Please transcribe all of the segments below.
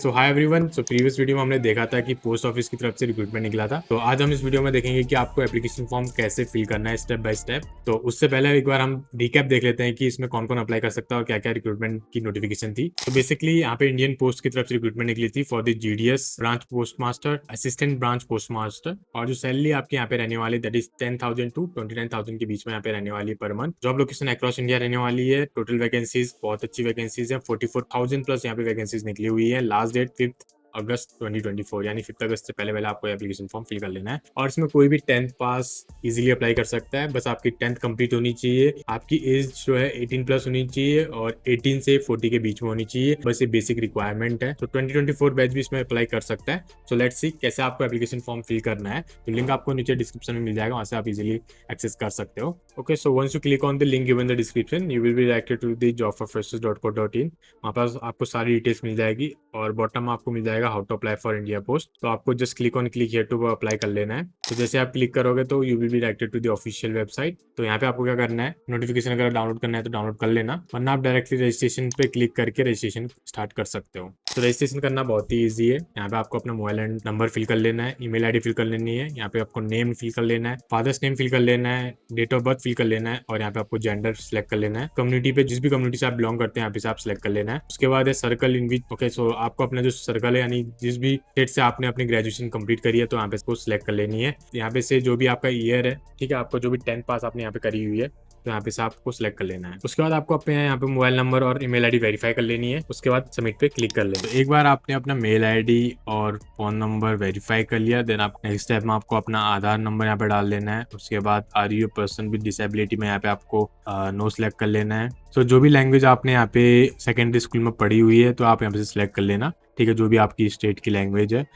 सो hi everyone. So previous video में हमने देखा था कि पोस्ट ऑफिस की तरफ से रिक्रूटमेंट निकला था। तो आज हम इस वीडियो में देखेंगे कि आपको एप्लीकेशन फॉर्म कैसे फिल करना है स्टेप बाय स्टेप। तो उससे पहले एक बार हम रिकैप देख लेते हैं कि इसमें कौन कौन अप्लाई कर सकता है और क्या क्या रिक्रूटमेंट की नोटिफिकेशन थी। तो बेसिकली यहाँ पे इंडियन पोस्ट की तरफ से रिक्रूटमेंट निकली थी for the GDS branch post master, assistant branch post master. और जो सैलरी आपके यहाँ पे रहने वाली दैट इज 10,000 टू 29,000 के बीच में यहाँ पे रहने वाली है per month. Job location across India रहने वाली है। टोटल वैकेंसीज बहुत अच्छी वैकेंसीज है, 44,000 प्लस यहाँ पे वैकेंसीज निकली हुई है। लास्ट डेट 5 अगस्त 2024 यानी 5 अगस्त से पहले आपको एप्लीकेशन फॉर्म फिल कर लेना है। और इसमें कोई भी 10th पास इजीली अप्लाई कर सकता है। बस आपकी 10th कंप्लीट होनी चाहिए, आपकी एज जो है 18 प्लस होनी चाहिए और 18 से 40 के बीच में होनी चाहिए। बस ये बेसिक रिक्वायरमेंट है। तो 2024 बैच भी इसमें अप्लाई कर सकता है। सो लेट्स सी कैसे आपको एप्लीकेशन फॉर्म फिल करना है। तो लिंक आपको नीचे डिस्क्रिप्शन में मिल जाएगा, वहां से आप इजीली एक्सेस कर सकते हो। Okay, so once you click on the link given the description you will be directed to the jobforfreshers.co.in। वहाँ पर आपको सारी डिटेल्स मिल जाएगी और बॉटम में आपको मिल जाएगा how to apply for India Post. तो आपको just click on click here to apply कर लेना है। तो जैसे आप क्लिक करोगे तो you will be directed to the official website. तो यहाँ पे आपको क्या करना है, नोटिफिकेशन अगर डाउनलोड करना है तो डाउनलोड कर लेना, वरना आप डायरेक्टली रजिस्ट्रेशन पे क्लिक करके रजिस्ट्रेशन स्टार्ट कर सकते हो। तो रजिस्ट्रेशन करना बहुत ही ईजी है। यहाँ पे आपको अपना मोबाइल नंबर फिल कर लेना है, ईमेल आईडी फिल कर लेनी है, यहाँ पे आपको नेम फिल कर लेना है, फादर्स नेम फिल कर लेना है, डेट ऑफ बर्थ फिल कर लेना है और यहाँ पे आपको जेंडर सिलेक्ट कर लेना है। कम्युनिटी पे जिस भी कम्युनिटी से आप बिलोंग करते हैं यहाँ पे से आप सिलेक्ट कर लेना है। उसके बाद है सर्कल इन विच। ओके, सो आपको अपना जो सर्कल है यानी जिस भी स्टेट से आपने अपनी ग्रेजुएशन कंप्लीट करी है तो यहाँ पे इसको सिलेक्ट कर लेनी है। यहाँ पे से जो भी आपका ईयर है, ठीक है, आपको जो भी 10th पास आपने यहाँ पे करी हुई है तो यहाँ पे से आपको सिलेक्ट कर लेना है। उसके बाद आपको अपने यहाँ पे मोबाइल नंबर और ईमेल आईडी वेरीफाई कर लेनी है। उसके बाद सबमिट पे क्लिक कर लेना है। तो एक बार आपने अपना मेल आईडी और फोन नंबर वेरीफाई कर लिया, देन आप नेक्स्ट स्टेप में आपको अपना आधार नंबर यहाँ पे डाल देना है। उसके बाद are you person with disability में यहाँ पे आपको नो सिलेक्ट कर लेना है। तो जो भी लैंग्वेज आपने यहाँ पे सेकेंडरी स्कूल में पढ़ी हुई है तो आप यहाँ पे सिलेक्ट कर लेना, ठीक है। जो भी आपकी स्टेट की लैंग्वेज है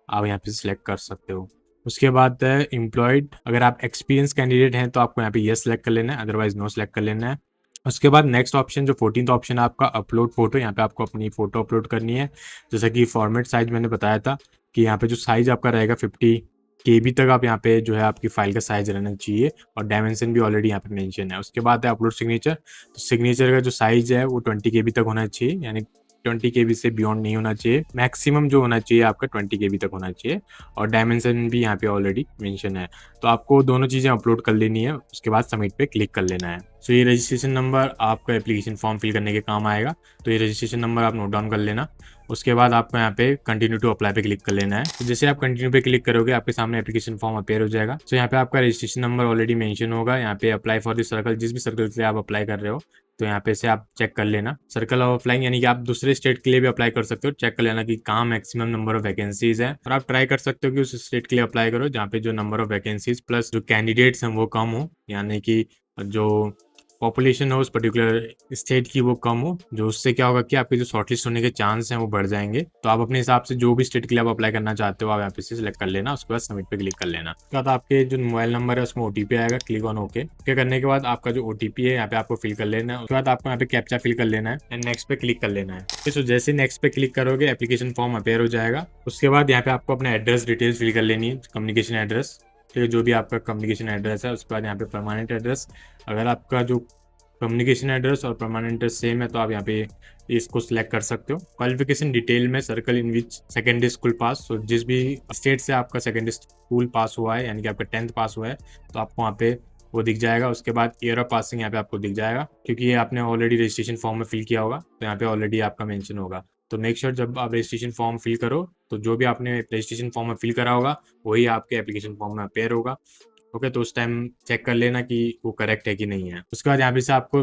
आप यहाँ पे सिलेक्ट कर सकते हो। उसके बाद है एम्प्लॉयड। अगर आप एक्सपीरियंस कैंडिडेट हैं तो आपको यहाँ पे यस सेलेक्ट कर लेना है, अदरवाइज नो सेलेक्ट कर लेना है। उसके बाद नेक्स्ट ऑप्शन जो 14th ऑप्शन है आपका अपलोड फोटो। यहाँ पे आपको अपनी फोटो अपलोड करनी है। जैसा कि फॉर्मेट साइज मैंने बताया था कि यहाँ पे जो साइज आपका रहेगा 50 KB तक आप यहाँ पे जो है आपकी फाइल का साइज रहना चाहिए और डायमेंशन भी ऑलरेडी यहाँ पे मेंशन है। उसके बाद है अपलोड सिग्नेचर। तो सिग्नेचर का जो साइज है वो 20 KB तक होना चाहिए, यानी 20 KB से बियॉन्ड नहीं होना चाहिए। मैक्सिमम जो होना चाहिए आपका 20 KB तक होना चाहिए और डायमेंशन भी यहाँ पे ऑलरेडी मेंशन है। तो आपको दोनों चीज़ें अपलोड कर लेनी है, उसके बाद सबमिट पे क्लिक कर लेना है। सो ये रजिस्ट्रेशन नंबर आपका एप्लीकेशन फॉर्म फिल करने के काम आएगा। तो ये रजिस्ट्रेशन नंबर आप नोट डाउन कर लेना। उसके बाद आपको यहाँ पे कंटिन्यू टू अप्लाई पे क्लिक कर लेना है। तो जैसे आप कंटिन्यू पे क्लिक करोगे आपके सामने एप्लीकेशन फॉर्म अपेयर हो जाएगा। तो यहाँ पे आपका रजिस्ट्रेशन नंबर ऑलरेडी मेंशन होगा। यहाँ पे अप्लाई फॉर द सर्कल, जिस भी सर्कल से आप अप्लाई कर रहे हो तो यहाँ पे से आप चेक कर लेना। सर्कल ऑफ अप्लाइंग यानी कि आप दूसरे स्टेट के लिए भी अप्लाई कर सकते हो। चेक कर लेना कि कहाँ मैक्सिमम नंबर ऑफ वैकेंसीज है और आप ट्राई कर सकते हो कि उस स्टेट के लिए अप्लाई करो जहाँ पे जो नंबर ऑफ वैकेंसीज प्लस जो कैंडिडेट्स हैं वो कम हो, यानी कि जो पॉपुलेशन हो उस पर्टिकुलर स्टेट की वो कम हो। जो उससे क्या होगा कि आपके जो शॉर्टलिस्ट होने के चांस हैं वो बढ़ जाएंगे। तो आप अपने हिसाब से जो भी स्टेट के लिए आप अप्लाई करना चाहते हो आप यहाँ पे से सिलेक्ट कर लेना। उसके बाद सबमिट पे क्लिक कर लेना। उसके बाद आपके जो मोबाइल नंबर है उसमें OTP आएगा, क्लिक ऑन ओके। करने के बाद आपका जो OTP है यहाँ पे आपको फिल कर लेना है। उसके बाद आपको यहाँ पे कैप्चा फिल कर लेना है एंड नेक्स्ट पे क्लिक कर लेना है। तो जैसे नेक्स्ट पे क्लिक करोगे एप्लीकेशन फॉर्म अपेयर हो जाएगा। उसके बाद यहाँ पे आपको अपना एड्रेस डिटेल्स फिल कर लेनी है, कम्युनिकेशन एड्रेस, ठीक है, जो भी आपका कम्युनिकेशन एड्रेस है। उसके बाद यहाँ पे परमानेंट एड्रेस, अगर आपका जो कम्युनिकेशन एड्रेस और परमानेंट एड्रेस सेम है तो आप यहाँ पे इसको सिलेक्ट कर सकते हो। क्वालिफिकेशन डिटेल में circle in which secondary school pass, तो जिस भी स्टेट से आपका सेकेंडरी स्कूल पास हुआ है यानी कि आपका 10th पास हुआ है तो आपको वहाँ पे वो दिख जाएगा। उसके बाद ईयर ऑफ पासिंग यहाँ पे आपको दिख जाएगा, क्योंकि ये आपने ऑलरेडी रजिस्ट्रेशन फॉर्म में फिल किया होगा तो यहाँ पे ऑलरेडी आपका मेंशन होगा। तो मेक श्योर जब आप रजिस्ट्रेशन फॉर्म फिल करो तो जो भी आपने रजिस्ट्रेशन फॉर्म में फिल करा होगा वही आपके एप्लीकेशन फॉर्म में अपेयर होगा। ओके, तो उस टाइम चेक कर लेना कि वो करेक्ट है कि नहीं है। उसके बाद यहाँ पे से आपको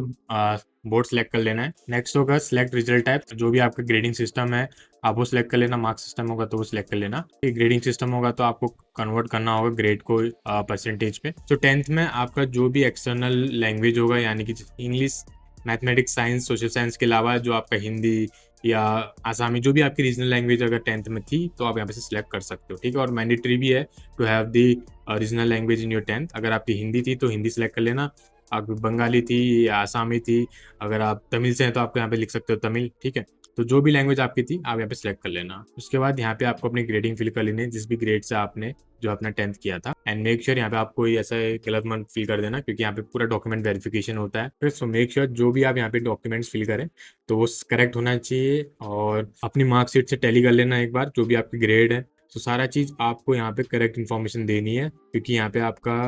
बोर्ड सेलेक्ट कर लेना है। नेक्स्ट होगा सिलेक्ट रिजल्ट टाइप, जो भी आपका ग्रेडिंग सिस्टम है आप वो सिलेक्ट कर लेना। मार्क्स सिस्टम होगा तो वो सिलेक्ट कर लेना। ग्रेडिंग सिस्टम होगा तो आपको कन्वर्ट करना होगा ग्रेड को परसेंटेज पे। तो 10th में आपका जो भी एक्सटर्नल लैंग्वेज होगा यानी कि English, mathematics, science, social science के अलावा जो आपका हिंदी या आसामी, जो भी आपकी रीजनल लैंग्वेज अगर 10th में थी तो आप यहाँ पे से सिलेक्ट कर सकते हो, ठीक है। और मैंडेटरी भी है to have the regional language in your 10th। अगर आपकी हिंदी थी तो हिंदी सिलेक्ट कर लेना, आपकी बंगाली थी या आसामी थी, अगर आप तमिल से हैं तो आप यहाँ पे लिख सकते हो तमिल, ठीक है। तो जो भी लैंग्वेज आपकी थी आप यहाँ पे सिलेक्ट कर लेना। उसके बाद यहाँ पे आपको अपनी ग्रेडिंग फिल कर लेनी है, जिस भी ग्रेड से आपने जो अपना 10th किया था। एंड मेक श्योर यहाँ पे आप कोई ऐसा गलत मत फिल कर देना, क्योंकि यहाँ पे पूरा डॉक्यूमेंट वेरिफिकेशन होता है। फिर सो मेक श्योर जो भी आप यहाँ पे डॉक्यूमेंट्स फिल करें तो वो करेक्ट होना चाहिए, और अपनी मार्कशीट से टैली कर लेना एक बार जो भी आपकी ग्रेड है। तो सारा चीज़ आपको यहाँ पे करेक्ट इन्फॉर्मेशन देनी है, क्योंकि यहाँ पे आपका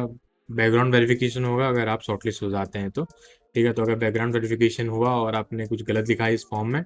बैकग्राउंड वेरिफिकेशन होगा अगर आप शॉर्टलिस्ट हो जाते हैं तो। ठीक है, तो अगर बैकग्राउंड वेरिफिकेशन हुआ और आपने कुछ गलत लिखा है इस फॉर्म में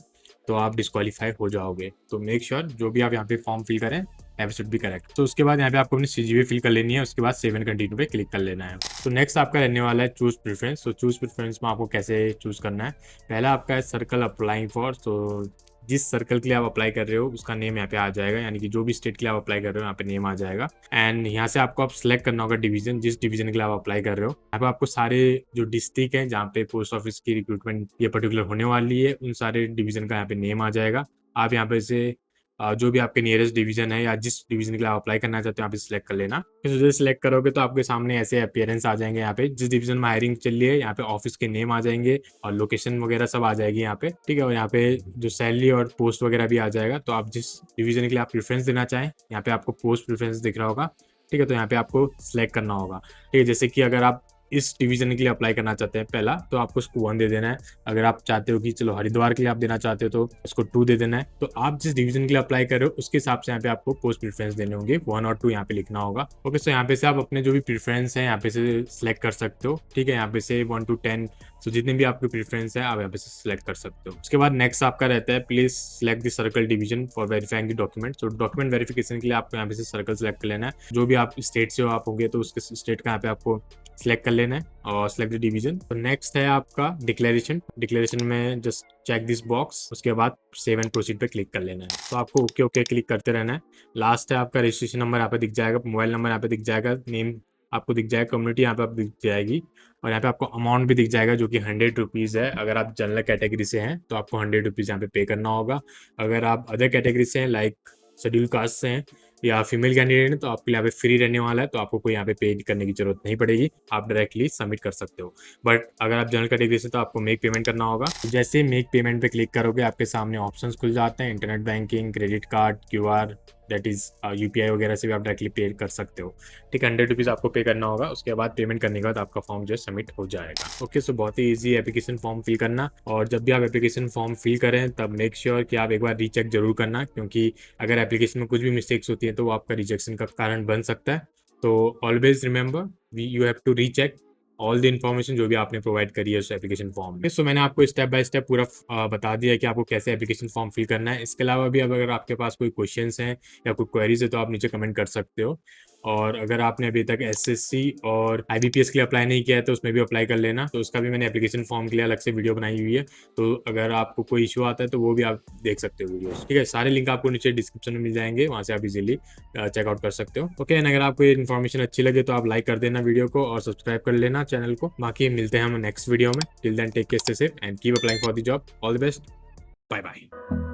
तो आप डिस्क्वालीफाई हो जाओगे। तो मेक श्योर जो भी आप यहाँ पे फॉर्म फिल करें एव शुड बी करेक्ट। तो उसके बाद यहाँ पे आपको अपनी CGPA फिल कर लेनी है, उसके बाद सेव एंड कंटिन्यू पे क्लिक कर लेना है। तो नेक्स्ट आपका रहने वाला है चूज प्रेफरेंस। तो चूज प्रेफरेंस में आपको कैसे चूज करना है, पहला आपका है सर्कल अप्लाइंग फॉर। तो जिस सर्कल के लिए आप अप्लाई कर रहे हो उसका नेम यहाँ पे आ जाएगा, यानी कि जो भी स्टेट के लिए आप अप्लाई कर रहे हो यहाँ पे नेम आ जाएगा। एंड यहाँ से आपको आप सिलेक्ट करना होगा डिवीजन, जिस डिवीजन के लिए आप अप्लाई कर रहे हो। यहाँ पे आपको सारे जो डिस्ट्रिक्ट है जहाँ पे पोस्ट ऑफिस की रिक्रूटमेंट ये पर्टिकुलर होने वाली है उन सारे डिवीजन का यहाँ पे नेम आ जाएगा। आप यहाँ पे से जो भी आपके नियरेस्ट डिवीजन है या जिस डिवीजन के लिए आप अप्लाई करना चाहते हो यहाँ पे सिलेक्ट कर लेना। फिर जैसे सिलेक्ट करोगे तो आपके सामने ऐसे अपीयरेंस आ जाएंगे। यहाँ पे जिस डिवीजन में हायरिंग चल रही है यहाँ पे ऑफिस के नेम आ जाएंगे और लोकेशन वगैरह सब आ जाएगी यहाँ पे। ठीक है, और यहाँ पे जो सैलरी और पोस्ट वगैरह भी आ जाएगा। तो आप जिस डिवीजन के लिए आप प्रेफरेंस देना चाहें यहाँ पे आपको पोस्ट प्रेफरेंस दिख रहा होगा। ठीक है, तो यहाँ पे आपको सिलेक्ट करना होगा। ठीक है, जैसे कि अगर आप इस डिवीजन के लिए अप्लाई करना चाहते हैं पहला तो आपको उसको 1 दे देना है। अगर आप चाहते हो कि चलो हरिद्वार के लिए आप देना चाहते हो तो उसको 2 दे देना है। तो आप जिस डिवीजन के लिए अप्लाई कर रहे हो उसके हिसाब से यहाँ पे आपको पोस्ट प्रेफरेंस देने होंगे, 1 और 2 यहाँ पे लिखना होगा। ओके, सो यहाँ पे से आप अपने जो भी प्रेफरेंस है यहाँ पे से सिलेक्ट कर सकते हो। ठीक है, यहाँ पे से 1 to 10 तो जितने भी आपके प्रेफरेंस है आप यहाँ पे से सिलेक्ट कर सकते हो। उसके बाद नेक्स्ट आपका रहता है please select the circle division for verifying the document. तो डॉक्यूमेंट वेरिफिकेशन के लिए आपको यहाँ पे से सर्कल सिलेक्ट कर लेना है। जो भी आप स्टेट से हो आप होंगे तो उसके स्टेट का यहाँ पे आपको सिलेक्ट कर लेना है और सिलेक्ट द डिवीजन। तो नेक्स्ट है आपका डिक्लेरेशन। डिक्लेरेशन में जस्ट चेक दिस बॉक्स, उसके बाद सेव एंड प्रोसीड पे क्लिक कर लेना है। तो आपको ओके ओके क्लिक करते रहना है। लास्ट है आपका रजिस्ट्रेशन नंबर यहाँ पे दिख जाएगा, मोबाइल नंबर यहाँ पे दिख जाएगा, नेम आपको दिख जाएगा, कम्युनिटी यहाँ पे आप दिख जाएगी, और यहाँ पे आपको अमाउंट भी दिख जाएगा जो कि 100 रुपीज़ है। अगर आप जनरल कैटेगरी से हैं तो आपको 100 रुपीज़ यहाँ पे पे करना होगा। अगर आप अदर कैटेगरी से हैं लाइक शेड्यूल कास्ट से हैं या फीमेल कैंडिडेट है तो आपके लिए यहाँ पे फ्री रहने वाला है, तो आपको कोई यहाँ पे पे करने की जरूरत नहीं पड़ेगी, आप डायरेक्टली सबमिट कर सकते हो। बट अगर आप जनरल कैटेगरी से तो आपको मेक पेमेंट करना होगा। तो जैसे मेक पेमेंट पे क्लिक करोगे आपके सामने ऑप्शंस खुल जाते हैं, internet banking, credit card, QR, that is UPI वगैरह से भी आप डायरेक्टली पे कर सकते हो। ठीक है, 100 रुपीज़ आपको पे करना होगा। उसके बाद पेमेंट करने के बाद आपका फॉर्म जो है सबमिट हो जाएगा। ओके, सो बहुत ही ईजी एप्लीकेशन फॉर्म फिल करना, और जब भी आप एप्लीकेशन फॉर्म फिल करें तब मेक श्योर कि आप एक बार रीचेक जरूर करना, क्योंकि अगर एप्लीकेशन में कुछ भी मिस्टेक्स होती है तो वो आपका रिजेक्शन का कारण बन सकता है। तो always remember you have to recheck all the information जो भी आपने प्रोवाइड करी है उस एप्लीकेशन फॉर्म में। सो मैंने आपको स्टेप बाय स्टेप पूरा बता दिया है कि आपको कैसे एप्लीकेशन फॉर्म फिल करना है। इसके अलावा भी अगर आपके पास कोई क्वेश्चंस हैं या कोई क्वेरीज है तो आप नीचे कमेंट कर सकते हो। और अगर आपने अभी तक SSC और IBPS के लिए अप्लाई नहीं किया है तो उसमें भी अप्लाई कर लेना। तो उसका भी मैंने एप्लीकेशन फॉर्म के लिए अलग से वीडियो बनाई हुई है, तो अगर आपको कोई इशू आता है तो वो भी आप देख सकते हो वीडियोस। ठीक है, सारे लिंक आपको नीचे डिस्क्रिप्शन में मिल जाएंगे, वहाँ से आप इजीली चेकआउट कर सकते हो। ओके, एंड अगर आपको ये इन्फॉर्मेशन अच्छी लगे तो आप लाइक कर देना वीडियो को और सब्सक्राइब कर लेना चैनल को। बाकी मिलते हैं हम नेक्स्ट वीडियो में। Till then take care, stay safe and keep applying for the job. All the best, bye bye.